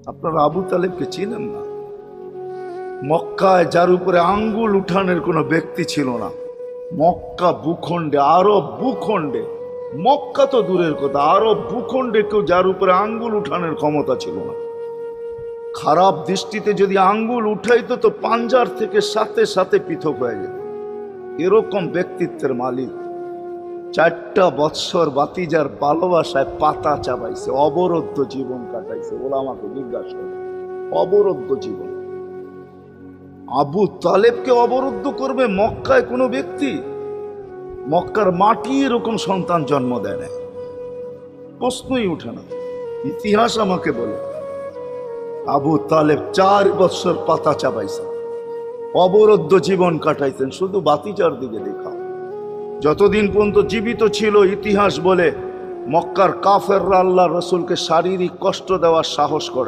আপনারা আবু তালেবকে চিনেন না? মক্কায় যার উপরে আঙ্গুল উঠানের কোনো ব্যক্তি ছিল না। মক্কা ভূখণ্ডে, আরব ভূখণ্ডে, মক্কা তো দূরের কথা, আরব ভূখণ্ডে কেউ যার উপরে আঙ্গুল উঠানের ক্ষমতা ছিল না। খারাপ দৃষ্টিতে যদি আঙ্গুল উঠাইতো তো পাঞ্জার থেকে সাথে সাথে পৃথক হয়ে যেত। এরকম ব্যক্তিত্বের মালিক 4টা বৎসর বাতিজার ভালোবাসায় পাতা চাবাইছে, অবরুদ্ধ জীবন কাটাইছে। ওলামাকে জিজ্ঞাসা করে, অবরুদ্ধ জীবন। আবু তালেবকে অবরুদ্ধ করবে মক্কায় কোনো ব্যক্তি? মক্কার মাটি এরকম সন্তান জন্ম দেয় না, প্রশ্নই উঠে না। ইতিহাস আমাকে বলে আবু তালেব 4 বৎসর পাতা চাবাইছে, অবরুদ্ধ জীবন কাটাইতেন। শুধু বাতিজার দিকে দেখা, যতদিন পর্যন্ত জীবিত ছিল ইতিহাস বলে মক্কার কাফেররা আল্লাহ রসুলকে শারীরিক কষ্ট দেওয়ার সাহস করে।